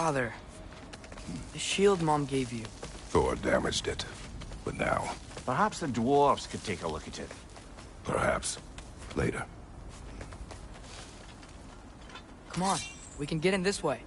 Father, the shield Mom gave you. Thor damaged it. But now, Perhaps the dwarves could take a look at it. perhaps, later. Come on, we can get in this way.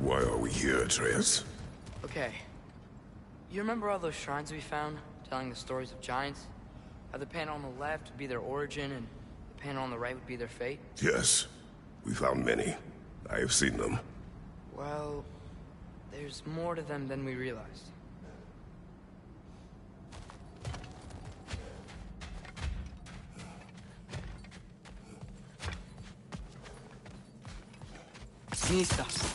Why are we here, Atreus? Okay. You remember all those shrines we found, telling the stories of giants? How the panel on the left would be their origin, and the panel on the right would be their fate? Yes. We found many. I have seen them. Well, there's more to them than we realized. Nista.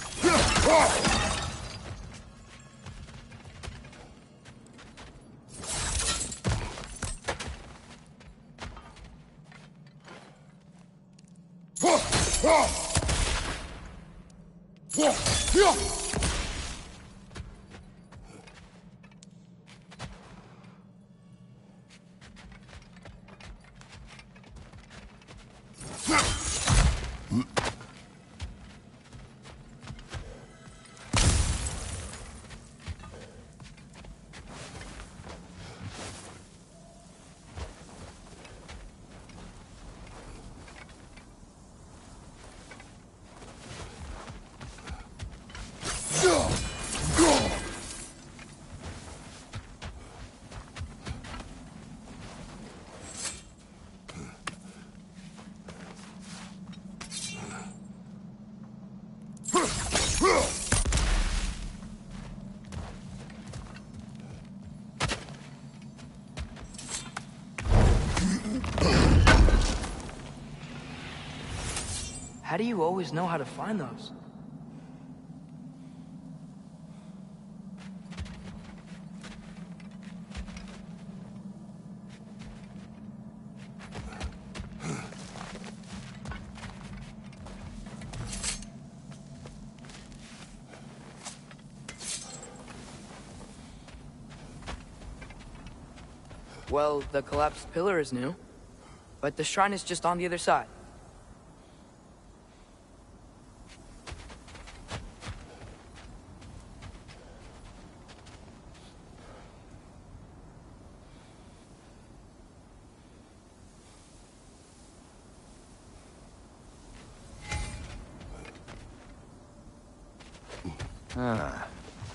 How do you always know how to find those? Well, the collapsed pillar is new, but the shrine is just on the other side.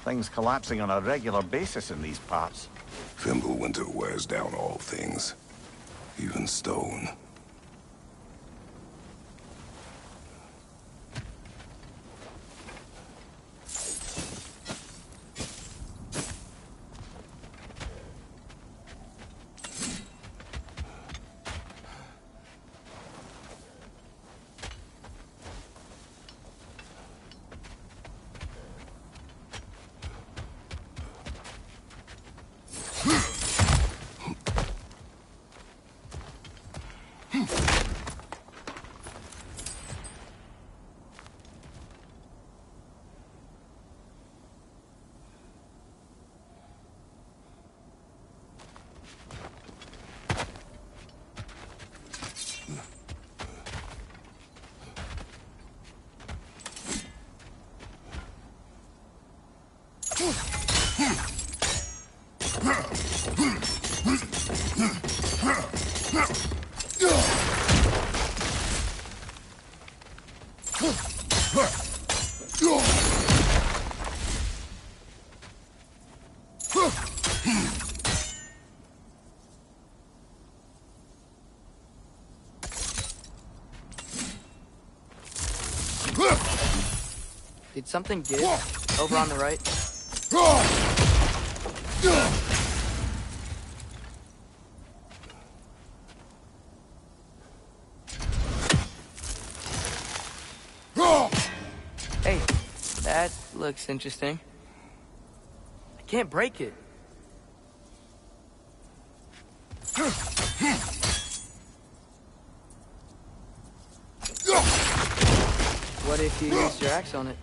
Things collapsing on a regular basis in these parts. Fimbulwinter wears down all things, even stone. Did something give over on the right? Hey, that looks interesting. I can't break it. What if you used your axe on it?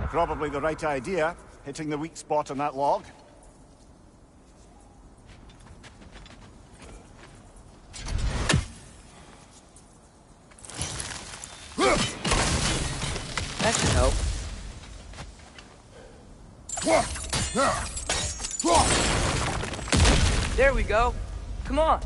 Probably the right idea, hitting the weak spot on that log. That should help. There we go. Come on.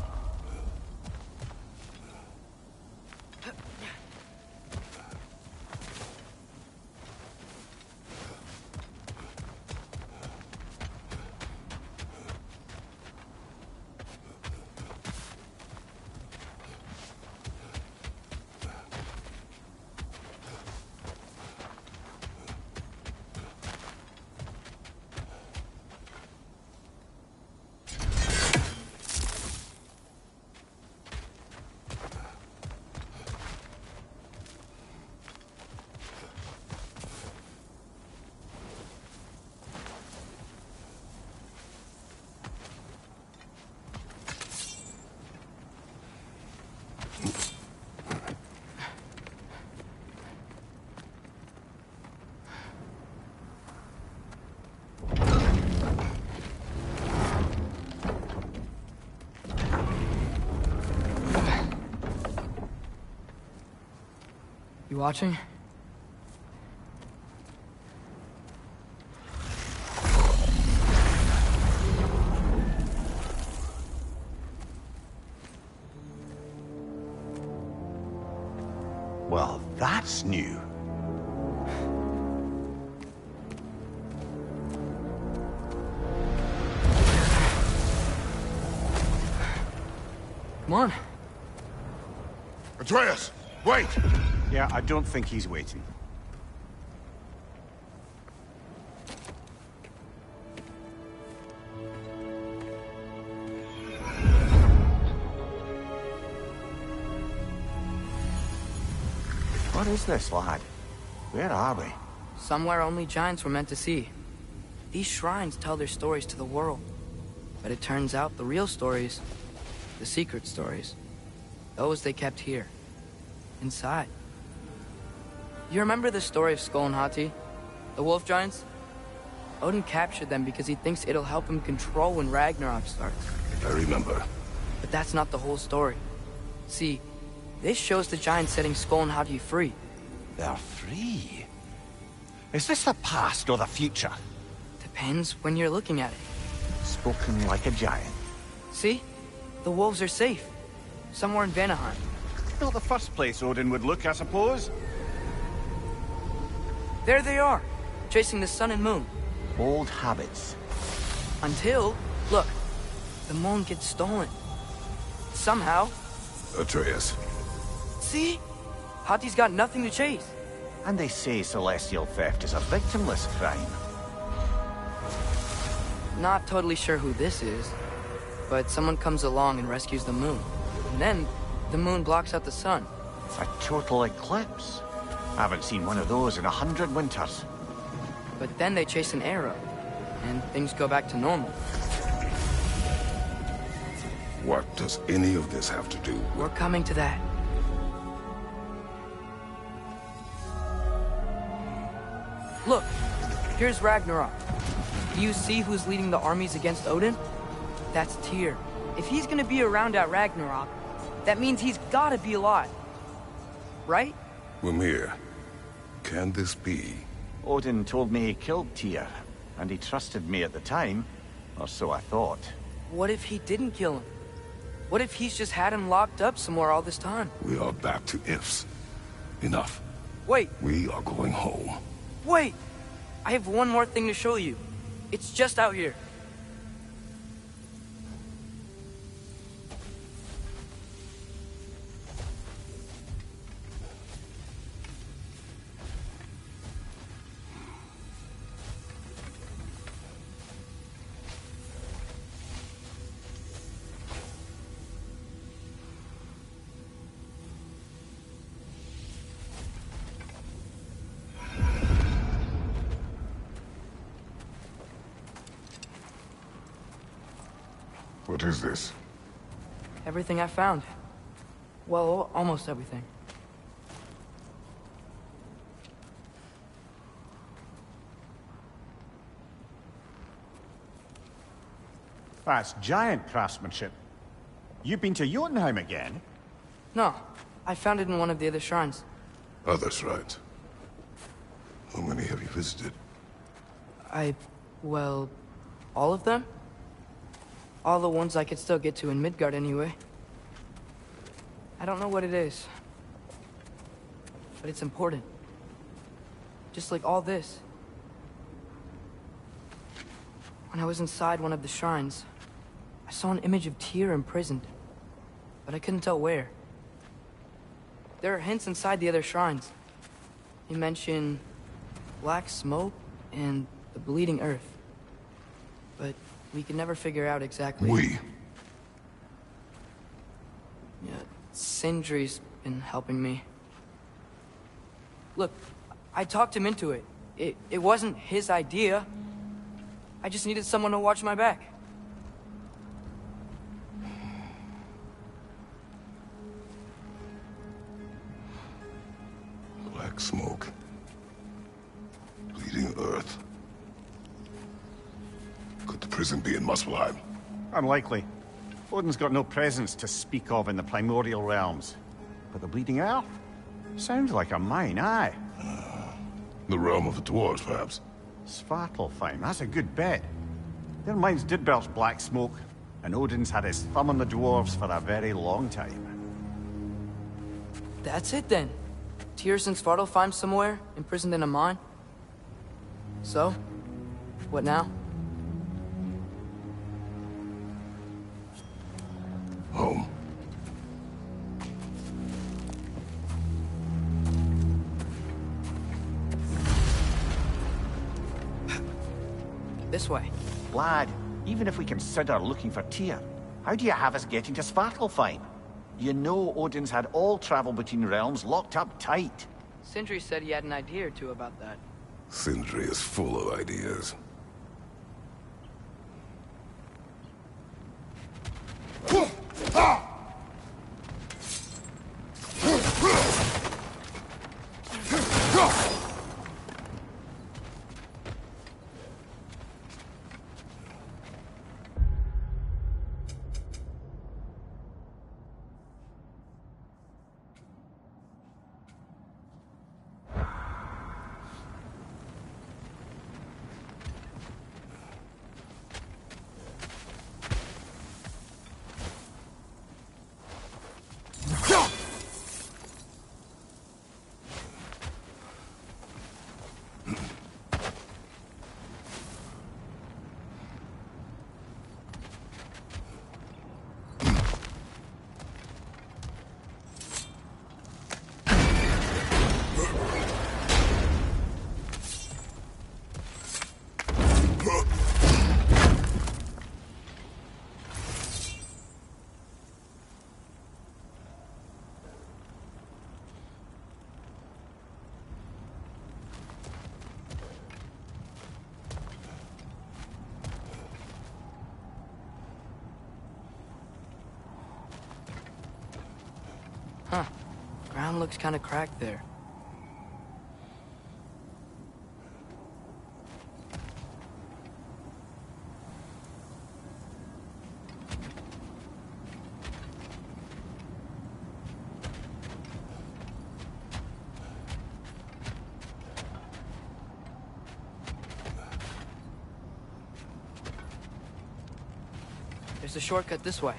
You watching? Well, that's new. Come on. Atreus, wait! Yeah, I don't think he's waiting. What is this, lad? Where are we? Somewhere only giants were meant to see. These shrines tell their stories to the world. But it turns out the real stories, the secret stories, those they kept here, inside. You remember the story of Skull and Hati, the wolf giants? Odin captured them because he thinks it'll help him control when Ragnarok starts. I remember. But that's not the whole story. See, this shows the giants setting Skull and Hati free. They're free? Is this the past or the future? Depends when you're looking at it. Spoken like a giant. See? The wolves are safe. Somewhere in Vanaheim. Not the first place Odin would look, I suppose. There they are, chasing the sun and moon. Old habits. Until, look, the moon gets stolen. Somehow. Atreus. See? Hati's got nothing to chase. And they say celestial theft is a victimless crime. Not totally sure who this is, but someone comes along and rescues the moon. And then, the moon blocks out the sun. A total eclipse. I haven't seen one of those in 100 winters. But then they chase an arrow, and things go back to normal. What does any of this have to do with... We're coming to that. Look, here's Ragnarok. Do you see who's leading the armies against Odin? That's Tyr. If he's gonna be around at Ragnarok, that means he's gotta be alive. Right? Mimir, can this be? Odin told me he killed Tyr, and he trusted me at the time, or so I thought. What if he didn't kill him? What if he's just had him locked up somewhere all this time? We are back to ifs. Enough. Wait, We are going home. wait! I have one more thing to show you. It's just out here. What is this? Everything I found. Well, almost everything. That's giant craftsmanship. You've been to Jotunheim again? No, I found it in one of the other shrines. Others, right? How many have you visited? Well, all of them? All the ones I could still get to in Midgard anyway. I don't know what it is, but it's important. Just like all this. When I was inside one of the shrines, I saw an image of Tyr imprisoned, but I couldn't tell where. There are hints inside the other shrines. They mention black smoke and the bleeding earth, but we could never figure out exactly. Yeah, Sindri's been helping me. Look, I talked him into it. It wasn't his idea. I just needed someone to watch my back. Black smoke. Bleeding earth. Could the prison be in Muspelheim? Unlikely. Odin's got no presence to speak of in the primordial realms. But the bleeding earth? Sounds like a mine, aye. The realm of the dwarves, perhaps. Svartalfheim, that's a good bet. Their mines did belch black smoke, and Odin's had his thumb on the dwarves for a very long time. That's it then. Tyr's in Svartalfheim somewhere, imprisoned in a mine. So, what now? Home. This way. Lad, even if we consider looking for Tyr, how do you have us getting to Svartalfheim? You know Odin's had all travel between realms locked up tight. Sindri said he had an idea or two about that. Sindri is full of ideas. Huh. Ground looks kind of cracked there. There's a shortcut this way.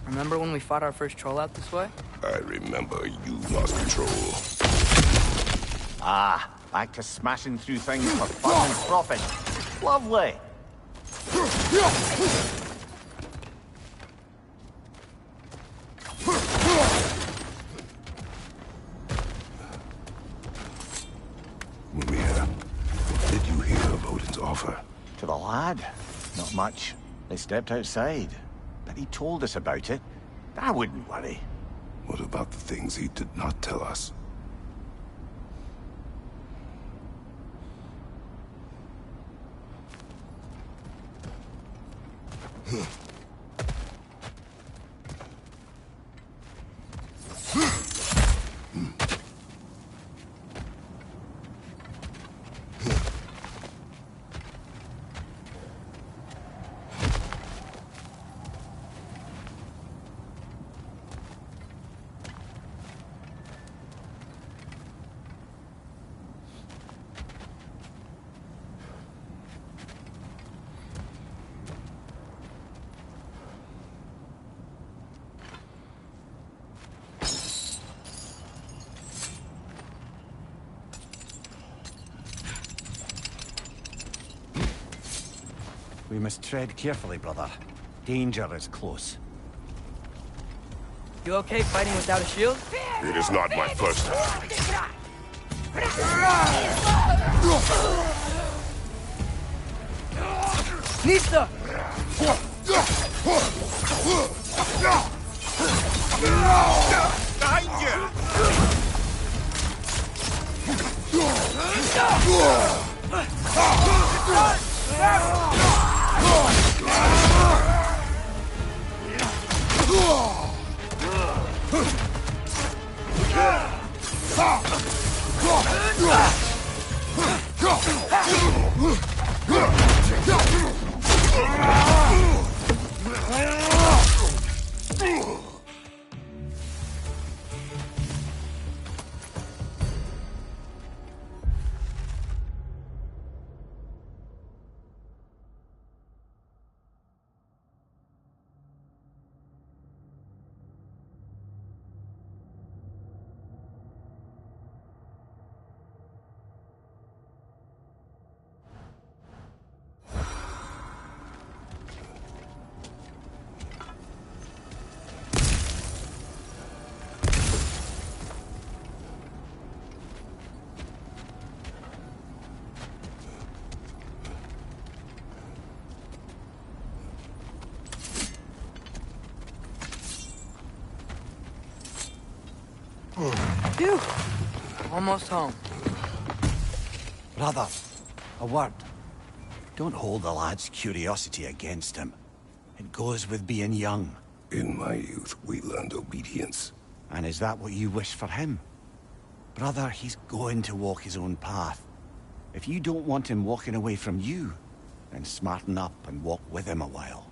Remember when we fought our first troll out this way? I remember you lost control. Ah, back to smashing through things for fun and profit. Lovely. Mimir, what did you hear of Odin's offer? To the lad, not much. They stepped outside, but he told us about it. I wouldn't worry. What about the things he did not tell us? We must tread carefully, brother. Danger is close. You okay fighting without a shield? It is not my first time. Nista! Behind you! Phew! Almost home. Brother, a word. Don't hold the lad's curiosity against him. It goes with being young. In my youth, we learned obedience. And is that what you wish for him? Brother, he's going to walk his own path. If you don't want him walking away from you, then smarten up and walk with him a while.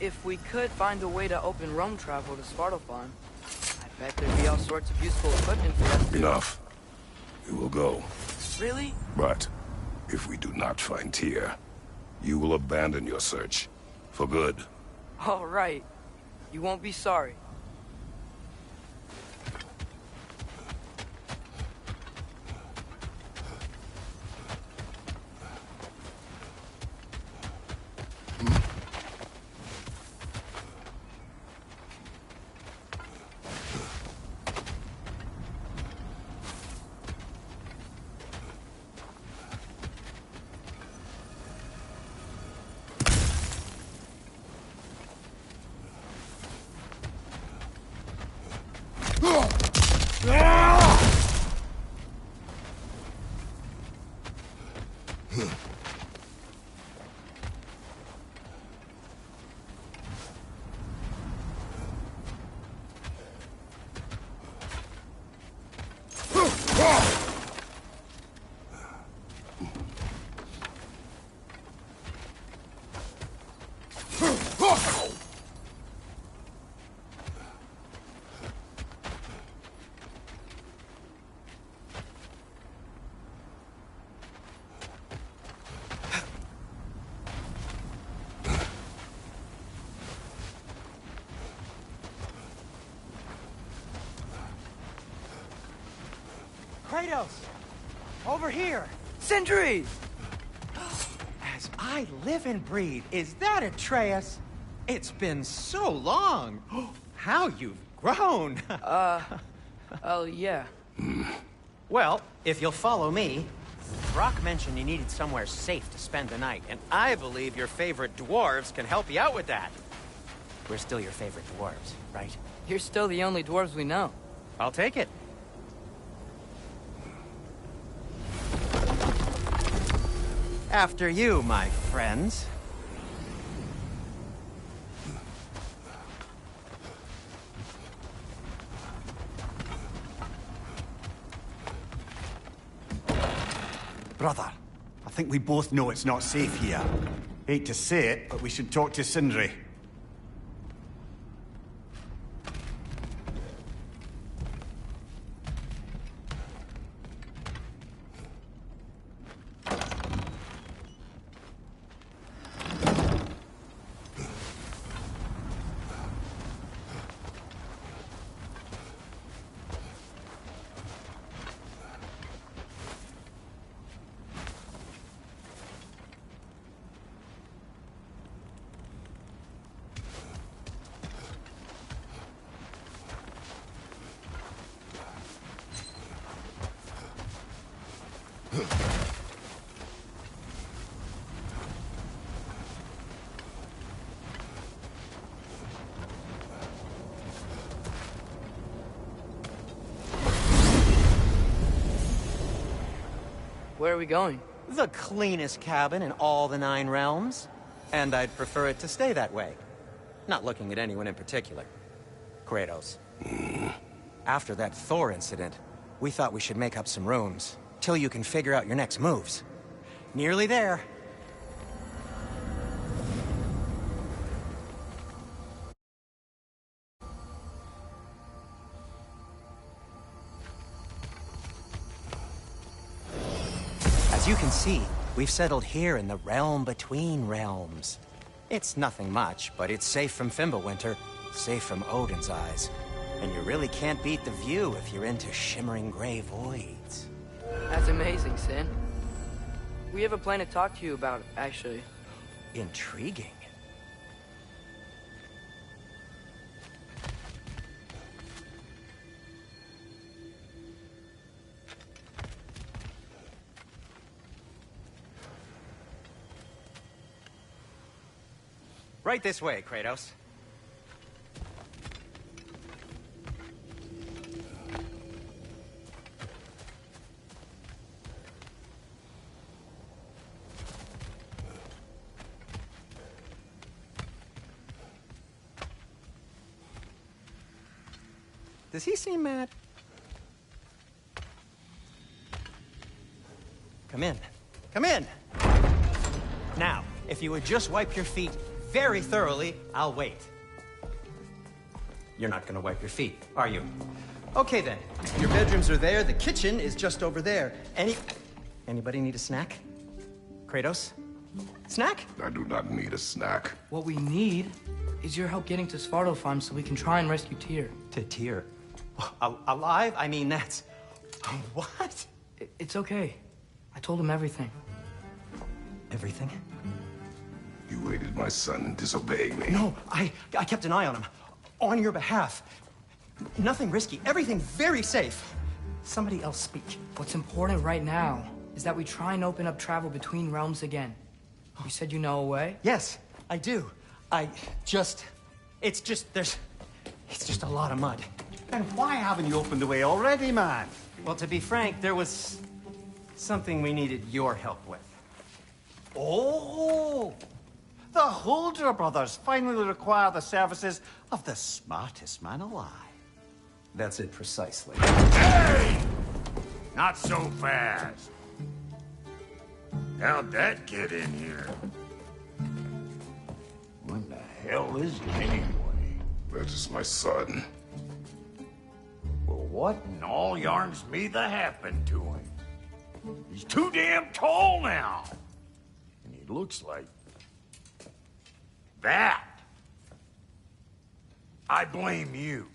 If we could find a way to open roam travel to Svartalfheim, I bet there'd be all sorts of useful equipment for us to... Enough. We will go. Really? But if we do not find Tyr, you will abandon your search. For good. All right. You won't be sorry. Kratos! Over here! Sindri! As I live and breathe, is that Atreus? It's been so long! How you've grown! Oh, yeah. Well, if you'll follow me, Brock mentioned you needed somewhere safe to spend the night, and I believe your favorite dwarves can help you out with that. We're still your favorite dwarves, right? You're still the only dwarves we know. I'll take it. After you, my friends. Brother, I think we both know it's not safe here. Hate to say it, but we should talk to Sindri. Where are we going? The cleanest cabin in all the 9 realms. And I'd prefer it to stay that way. Not looking at anyone in particular. Kratos. After that Thor incident, we thought we should make up some rooms, till you can figure out your next moves. Nearly there. As you can see, we've settled here in the realm between realms. It's nothing much, but it's safe from Fimbulwinter, safe from Odin's eyes. And you really can't beat the view if you're into shimmering gray voids. That's amazing, Sin. We have a plan to talk to you about, actually. Intriguing. Right this way, Kratos. Does he seem mad? Come in. Come in! Now, if you would just wipe your feet very thoroughly, I'll wait. You're not gonna wipe your feet, are you? Okay then. Your bedrooms are there, the kitchen is just over there. Anybody need a snack? Kratos? Snack? I do not need a snack. What we need is your help getting to Svartalfheim so we can try and rescue Tyr. To Tyr? Alive? I mean, that's... What? It's okay. I told him everything. Everything? You aided my son in disobeying me. No, I kept an eye on him. On your behalf. Nothing risky. Everything very safe. Somebody else speak. What's important right now is that we try and open up travel between realms again. You said you know a way? Yes, I do. It's just a lot of mud. And why haven't you opened the way already, man? Well, to be frank, there was something we needed your help with. Oh! The Holder brothers finally require the services of the smartest man alive. That's it precisely. Hey! Not so fast. How'd that get in here? When the hell is he anyway? That is my son. Well, what in all yarns me the happened to him? He's too damn tall now. And he looks like... that. I blame you.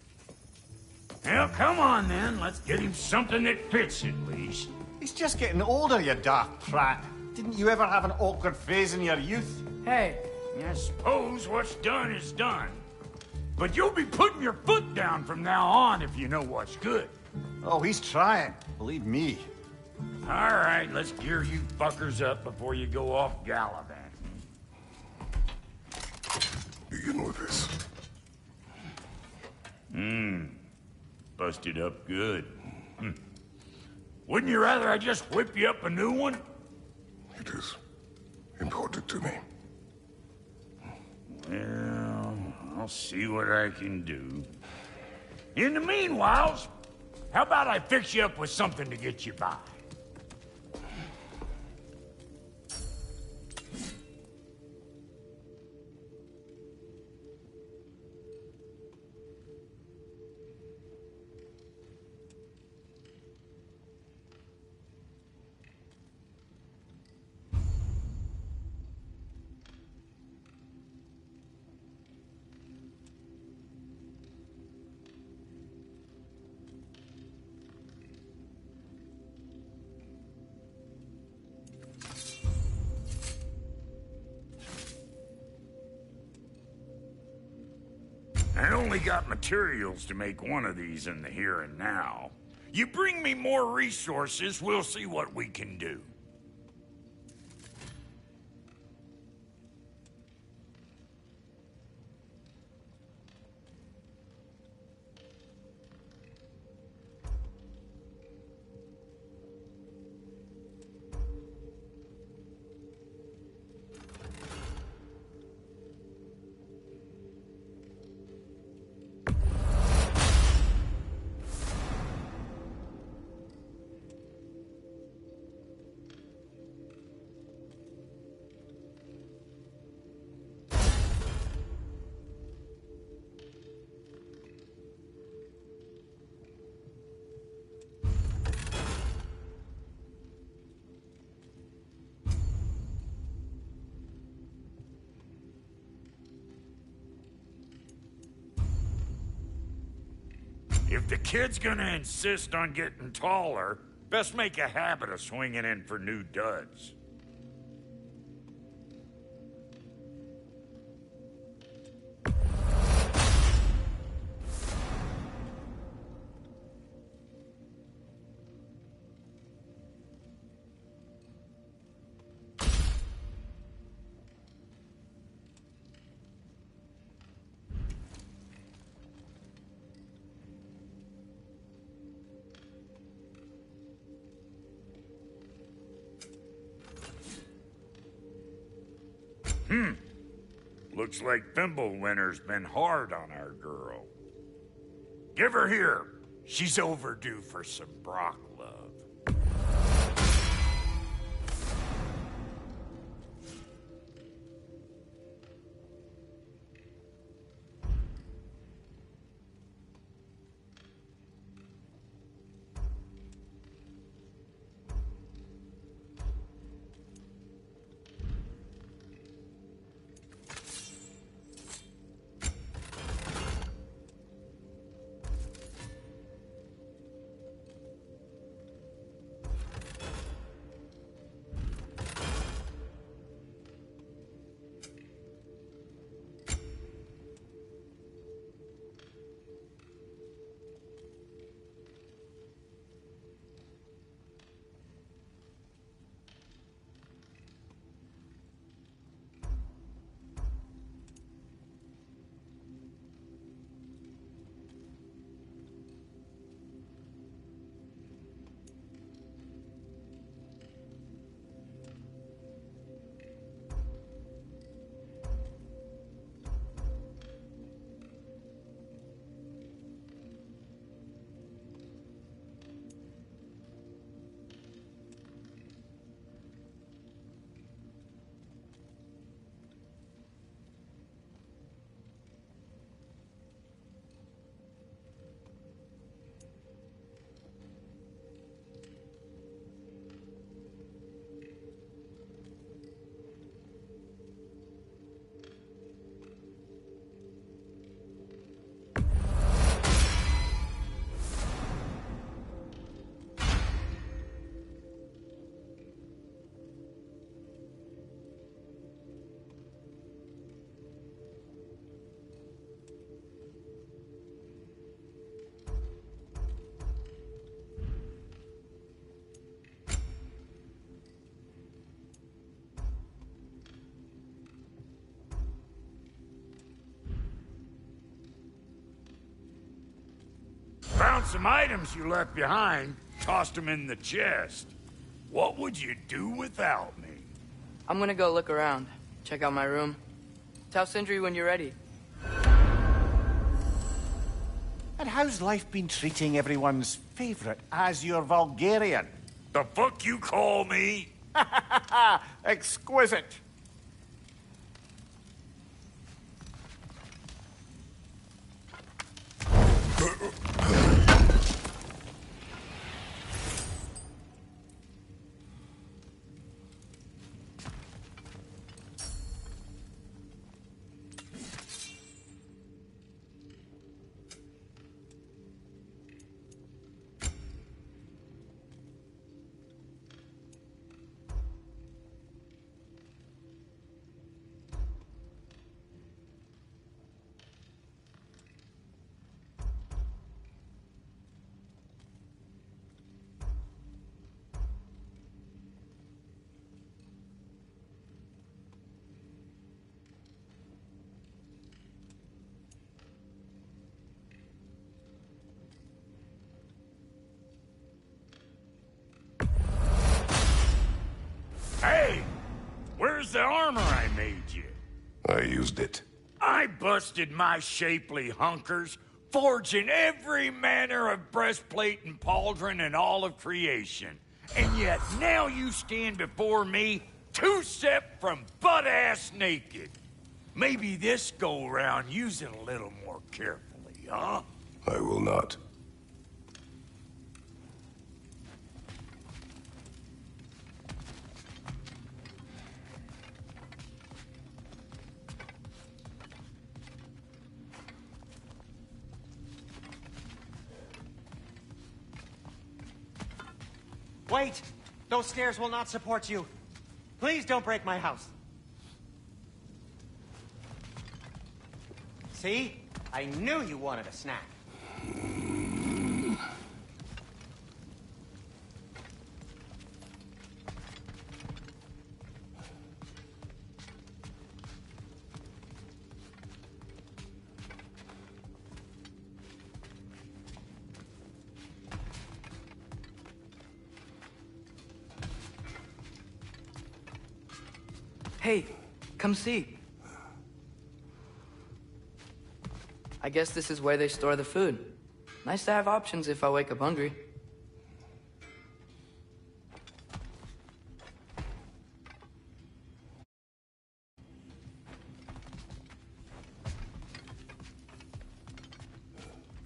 Well, come on then. Let's get him something that fits at least. He's just getting older, you daft prat. Didn't you ever have an awkward phase in your youth? Hey, I suppose what's done is done. But you'll be putting your foot down from now on if you know what's good. Oh, he's trying. Believe me. All right, let's gear you fuckers up before you go off gallivanting. Begin with this. Busted up good. Wouldn't you rather I just whip you up a new one? It is important to me. Well, I'll see what I can do. In the meanwhile, how about I fix you up with something to get you by? I only got materials to make one of these in the here and now. You bring me more resources, we'll see what we can do. If the kid's gonna insist on getting taller, best make a habit of swinging in for new duds. Looks like Thimblewinter's been hard on our girl. Give her here. She's overdue for some Brock love. Found some items you left behind, tossed them in the chest. What would you do without me? I'm gonna go look around, check out my room. Tell Sindri when you're ready. And how's life been treating everyone's favorite Azure Vulgarian? The fuck you call me? Exquisite. Hey! Where's the armor I made you? I used it. I busted my shapely hunkers, forging every manner of breastplate and pauldron in all of creation. And yet now you stand before me, two-step from butt-ass naked. Maybe this go-round use it a little more carefully, huh? I will not. Wait! Those stairs will not support you. Please don't break my house. See? I knew you wanted a snack. Hey, come see. I guess this is where they store the food. Nice to have options if I wake up hungry.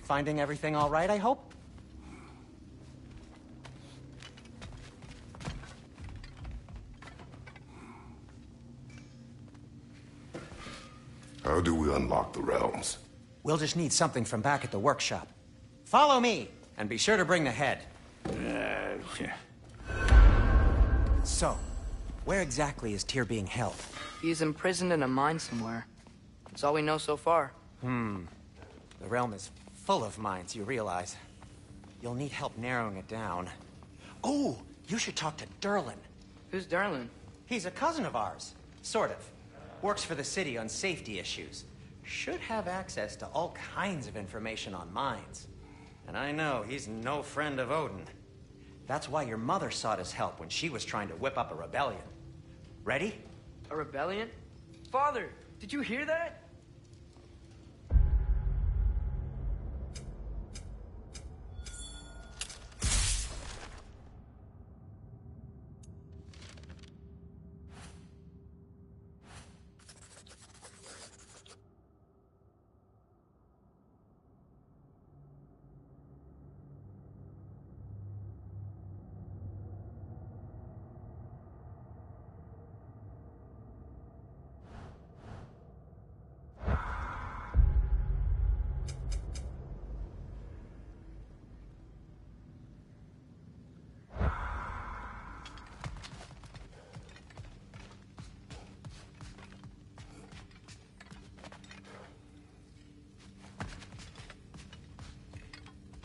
Finding everything all right, I hope? How do we unlock the realms? We'll just need something from back at the workshop. Follow me, and be sure to bring the head. So, where exactly is Tyr being held? He's imprisoned in a mine somewhere. That's all we know so far. The realm is full of mines, you realize. You'll need help narrowing it down. Oh, you should talk to Durlin. Who's Darlin? He's a cousin of ours. Sort of. Works for the city on safety issues. Should have access to all kinds of information on mines. And I know he's no friend of Odin. That's why your mother sought his help when she was trying to whip up a rebellion. Ready? A rebellion? Father, did you hear that?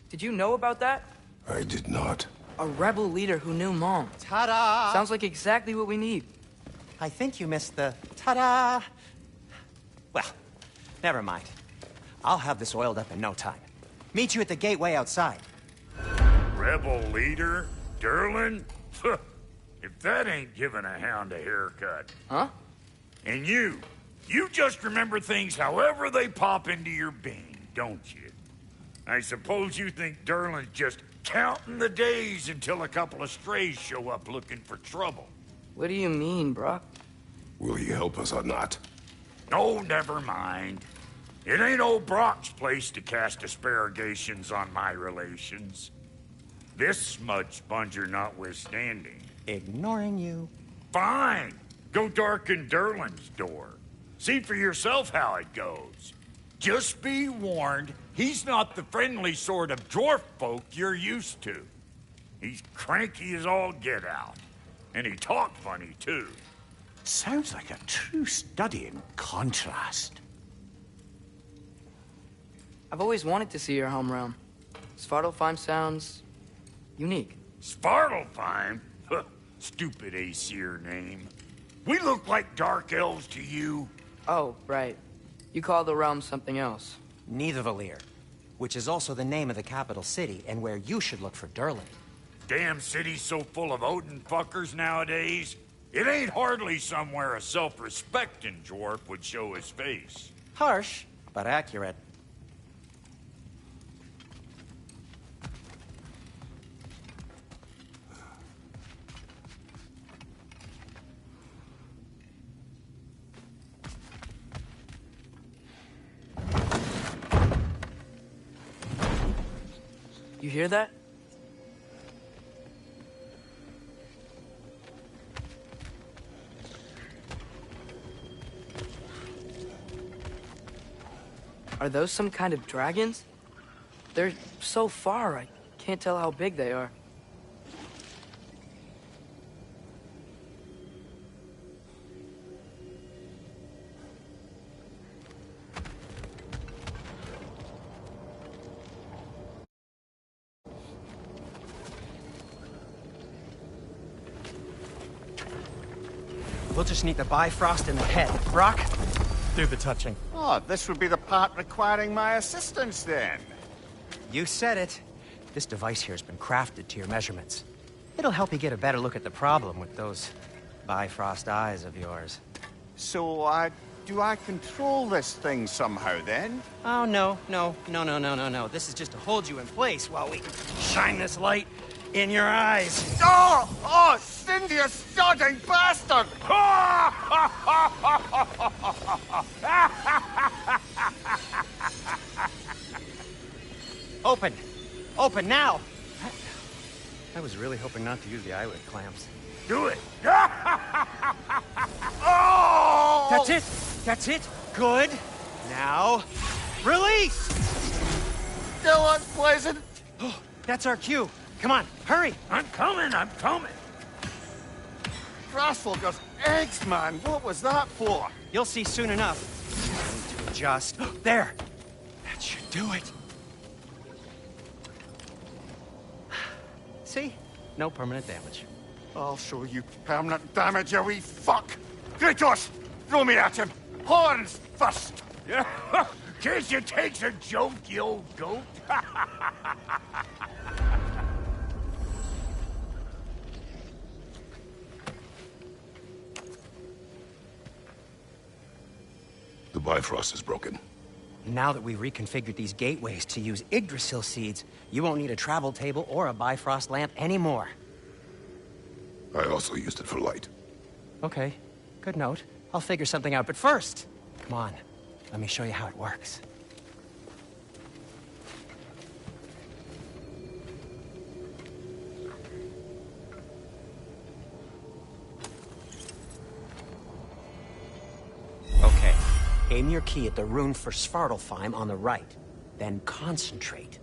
Did you know about that? I did not. A rebel leader who knew Mom. Ta-da! Sounds like exactly what we need. I think you missed the ta-da. Well, never mind. I'll have this oiled up in no time. Meet you at the gateway outside. Rebel leader? Durlin? If that ain't giving a hound a haircut. Huh? And you just remember things however they pop into your being, don't you? I suppose you think Durlin's just counting the days until a couple of strays show up looking for trouble. What do you mean, Brock? Will he help us or not? Oh, never mind. It ain't old Brock's place to cast asparagations on my relations. This smudge sponger notwithstanding. Ignoring you. Fine. Go darken Durlin's door. See for yourself how it goes. Just be warned, he's not the friendly sort of dwarf folk you're used to. He's cranky as all get out. And he talked funny, too. Sounds like a true study in contrast. I've always wanted to see your home realm. Svartalfheim sounds unique. Svartalfheim? Huh, stupid Aesir name. We look like dark elves to you. Oh, right. You call the realm something else. Nidavellir, which is also the name of the capital city and where you should look for Durlin. Damn city's so full of Odin fuckers nowadays. It ain't hardly somewhere a self-respecting dwarf would show his face. Harsh, but accurate. You hear that? Are those some kind of dragons? They're so far, I can't tell how big they are. We'll just need the Bifrost in the head. Brock, do the touching. Oh, this would be the part requiring my assistance then. You said it. This device here has been crafted to your measurements. It'll help you get a better look at the problem with those Bifrost eyes of yours. So, do I control this thing somehow then? Oh, no. This is just to hold you in place while we shine this light in your eyes. Oh, Cindy, you sodding bastard! Open! Open now! I was really hoping not to use the eyelid clamps. Do it! Oh! That's it! That's it! Good! Now, release! Still unpleasant. Oh, that's our cue. Come on, hurry! I'm coming! Grassfolker's eggs, man. What was that for? You'll see soon enough. I need to adjust. There! That should do it. See? No permanent damage. I'll show you permanent damage, you wee fuck! Kratos! Throw me at him! Horns first! Yeah. Can't you take a joke, you old goat? The Bifrost is broken. Now that we've reconfigured these gateways to use Yggdrasil seeds, you won't need a travel table or a Bifrost lamp anymore. I also used it for light. Okay, good note. I'll figure something out, but first, come on, let me show you how it works. Okay, aim your key at the rune for Svartalfheim on the right, then concentrate.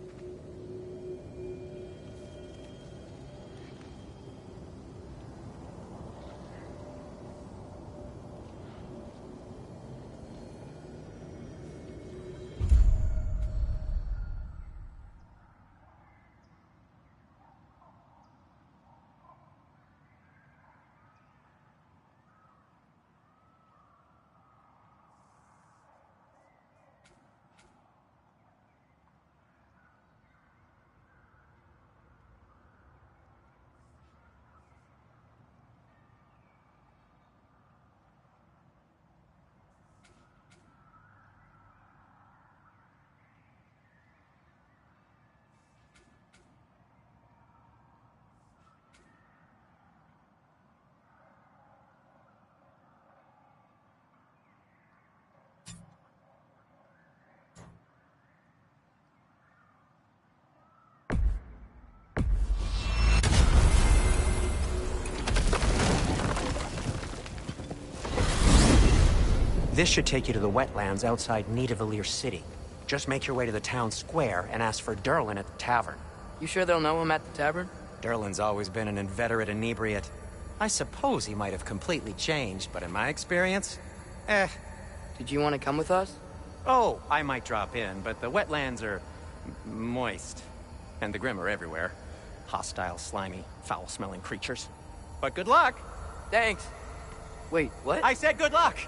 This should take you to the wetlands outside Nidavellir City. Just make your way to the town square and ask for Derlin at the tavern. You sure they'll know him at the tavern? Derlin's always been an inveterate inebriate. I suppose he might have completely changed, but in my experience, Did you want to come with us? Oh, I might drop in, but the wetlands are moist. And the Grim are everywhere. Hostile, slimy, foul-smelling creatures. But good luck! Thanks. Wait, what? I said good luck!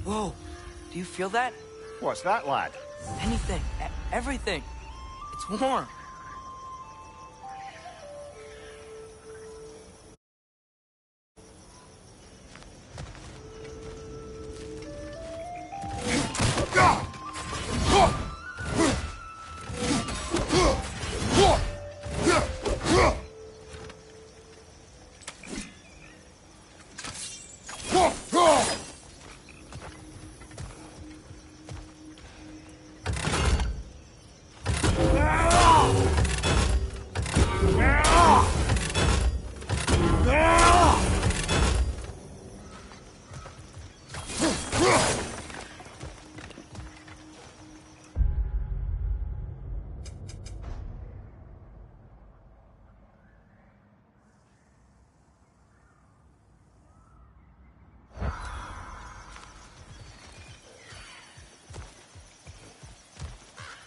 Whoa, do you feel that? What's that, lad? Anything, everything. It's warm.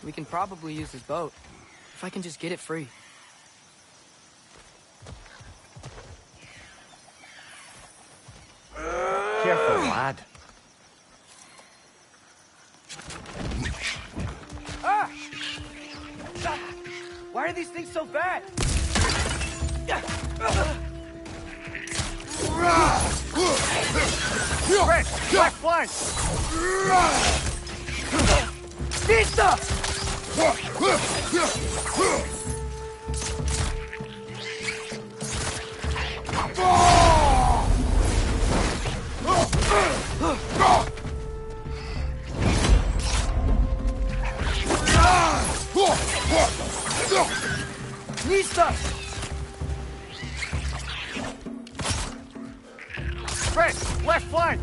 We can probably use his boat, if I can just get it free. Careful, lad. Ah! Why are these things so bad? Red, left flank! Pizza! Nista! Red, left flank!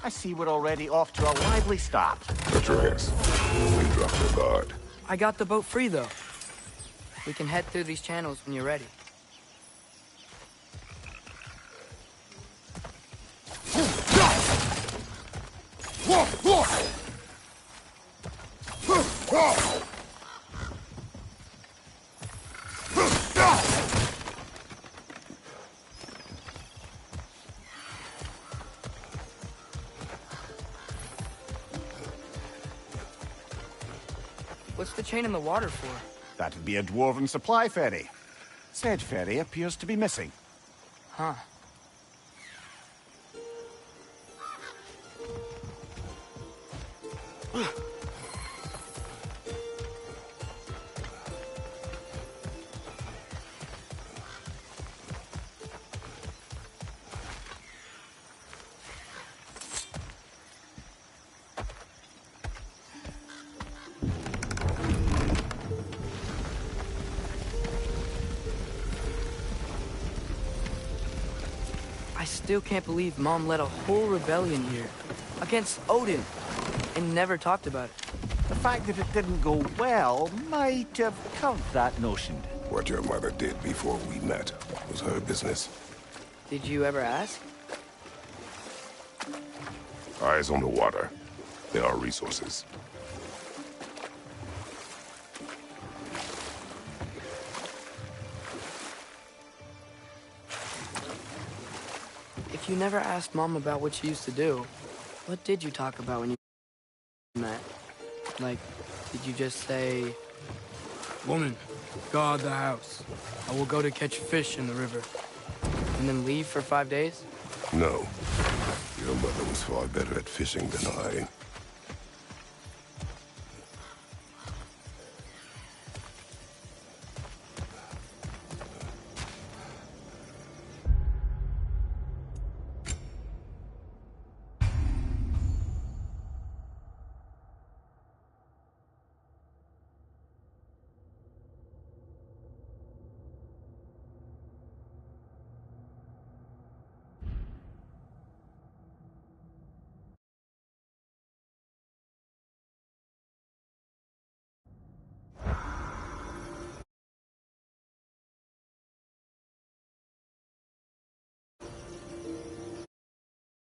I see we're already off to a lively start. Atreus, we dropped your guard. I got the boat free, though. We can head through these channels when you're ready. What's the chain in the water for? That'd be a dwarven supply ferry. Said ferry appears to be missing. Huh. I still can't believe Mom led a whole rebellion here against Odin and never talked about it. The fact that it didn't go well might have covered that notion. What your mother did before we met was her business. Did you ever ask? Eyes on the water. There are resources. If you never asked Mom about what she used to do, what did you talk about when you met? Like, did you just say, "Woman, guard the house. I will go to catch fish in the river," and then leave for 5 days? No. Your mother was far better at fishing than I.